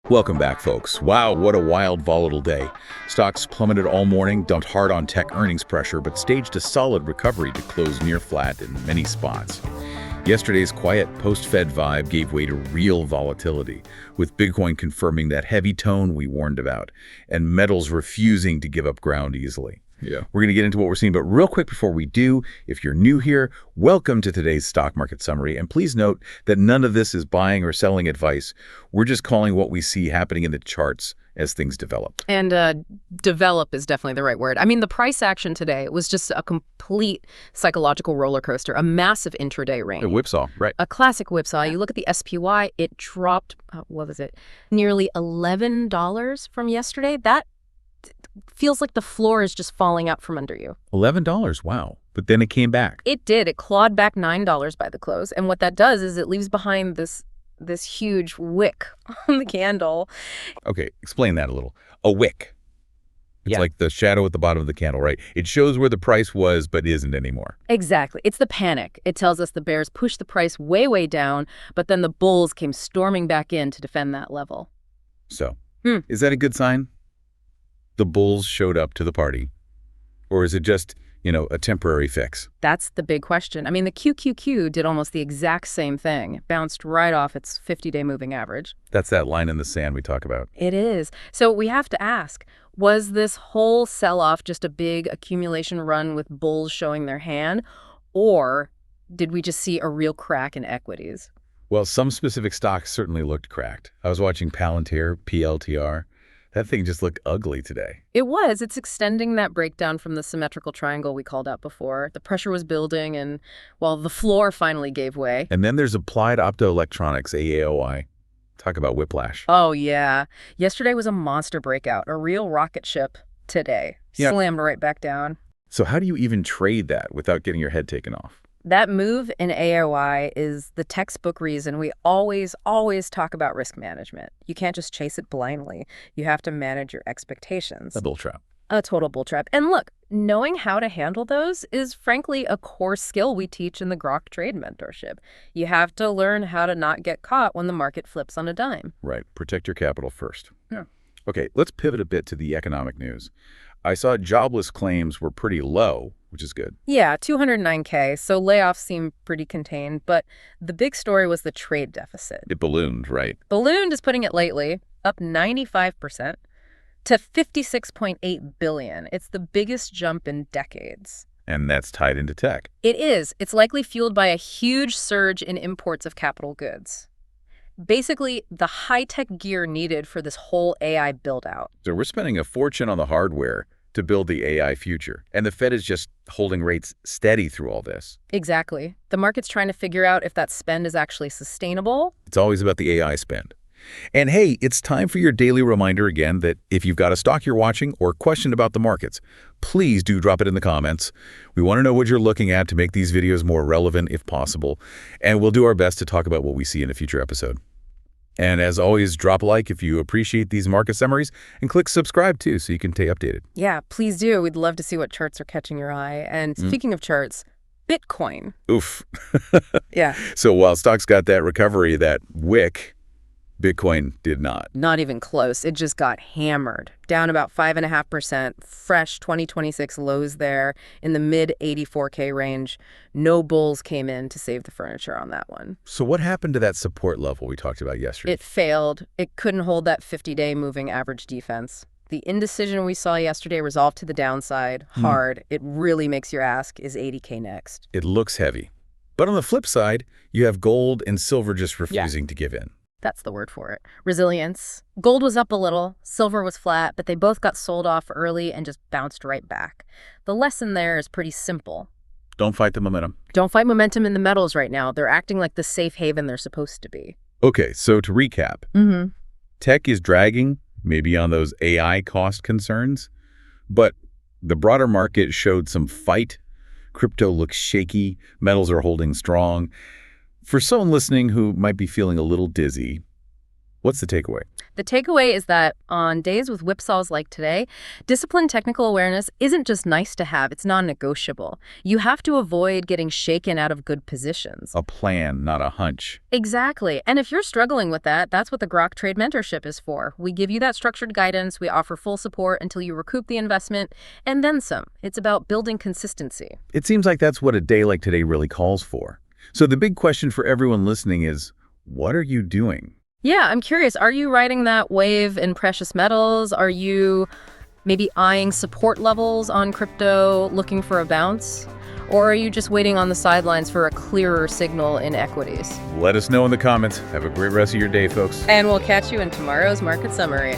Welcome back, folks. Wow, what a wild, volatile day. Stocks plummeted all morning, dumped hard on tech earnings pressure, but staged a solid recovery to close near flat in many spots. Yesterday's quiet post-Fed vibe gave way to real volatility, with Bitcoin confirming that heavy tone we warned about, and metals refusing to give up ground easily. Yeah. We're going to get into what we're seeing, but real quick before we do, if you're new here, welcome to today's stock market summary. And please note that none of this is buying or selling advice. We're just calling what we see happening in the charts as things develop. And develop is definitely the right word. I mean, the price action today was just a complete psychological roller coaster, a massive intraday range. A whipsaw, right. A classic whipsaw. You look at the SPY, it dropped, what was it, nearly $11 from yesterday. That feels like the floor is just falling out from under you. $11, wow. But then it came back. It did. It clawed back $9 by the close. And what that does is it leaves behind this huge wick on the candle. Okay, explain that a little. A wick. It's like the shadow at the bottom of the candle, right? It shows where the price was, but isn't anymore. Exactly. It's the panic. It tells us the bears pushed the price way, way down, but then the bulls came storming back in to defend that level. So, is that a good sign? The bulls showed up to the party? Or is it just, a temporary fix? That's the big question. I mean, the QQQ did almost the exact same thing. It bounced right off its 50-day moving average. That's that line in the sand we talk about. It is. So we have to ask, was this whole sell-off just a big accumulation run with bulls showing their hand? Or did we just see a real crack in equities? Well, some specific stocks certainly looked cracked. I was watching Palantir, PLTR. That thing just looked ugly today. It was. It's extending that breakdown from the symmetrical triangle we called out before. The pressure was building and, well, the floor finally gave way. And then there's Applied Optoelectronics, AAOI. Talk about whiplash. Oh, yeah. Yesterday was a monster breakout, a real rocket ship today. Yeah. Slammed right back down. So how do you even trade that without getting your head taken off? That move in AOI is the textbook reason we always talk about risk management. You can't just chase it blindly. You have to manage your expectations. A bull trap. A total bull trap. And look, knowing how to handle those is frankly a core skill we teach in the Grok Trade mentorship. You have to learn how to not get caught when the market flips on a dime. Right. Protect your capital first. Yeah. Okay, let's pivot a bit to the economic news. I saw jobless claims were pretty low, which is good. Yeah, 209K, so layoffs seem pretty contained, but the big story was the trade deficit. It ballooned, right? Ballooned is putting it lightly, up 95% to $56.8 billion. It's the biggest jump in decades. And that's tied into tech. It is. It's likely fueled by a huge surge in imports of capital goods. Basically, the high-tech gear needed for this whole AI build-out. So we're spending a fortune on the hardware to build the AI future. And the Fed is just holding rates steady through all this. Exactly. The market's trying to figure out if that spend is actually sustainable. It's always about the AI spend. And hey, it's time for your daily reminder again that if you've got a stock you're watching or question about the markets, please do drop it in the comments. We want to know what you're looking at to make these videos more relevant if possible. And we'll do our best to talk about what we see in a future episode. And as always, drop a like if you appreciate these market summaries, and click subscribe too so you can stay updated. Yeah, please do. We'd love to see what charts are catching your eye. And speaking of charts, Bitcoin. Oof. Yeah. So while stocks got that recovery, that wick, Bitcoin did not. Not even close. It just got hammered. Down about 5.5%, fresh 2026 lows there in the mid 84K range. No bulls came in to save the furniture on that one. So what happened to that support level we talked about yesterday? It failed. It couldn't hold that 50-day moving average defense. The indecision we saw yesterday resolved to the downside hard. It really makes you ask, is 80K next? It looks heavy. But on the flip side, you have gold and silver just refusing to give in. That's the word for it. Resilience. Gold was up a little, silver was flat, but they both got sold off early and just bounced right back. The lesson there is pretty simple. Don't fight the momentum. Don't fight momentum in the metals right now. They're acting like the safe haven they're supposed to be. Okay, so to recap, tech is dragging, maybe on those AI cost concerns, but the broader market showed some fight. Crypto looks shaky, metals are holding strong. For someone listening who might be feeling a little dizzy, What's the takeaway? The takeaway is that on days with whipsaws like today, disciplined technical awareness isn't just nice to have, it's non-negotiable. You have to avoid getting shaken out of good positions. A plan, not a hunch. Exactly. And if you're struggling with that, that's what the Grok Trade Mentorship is for. We give you that structured guidance, we offer full support until you recoup the investment, and then some. It's about building consistency. It seems like that's what a day like today really calls for. So the big question for everyone listening is, what are you doing? Yeah, I'm curious, are you riding that wave in precious metals? Are you maybe eyeing support levels on crypto, looking for a bounce? Or are you just waiting on the sidelines for a clearer signal in equities? Let us know in the comments. Have a great rest of your day, folks. And we'll catch you in tomorrow's market summary.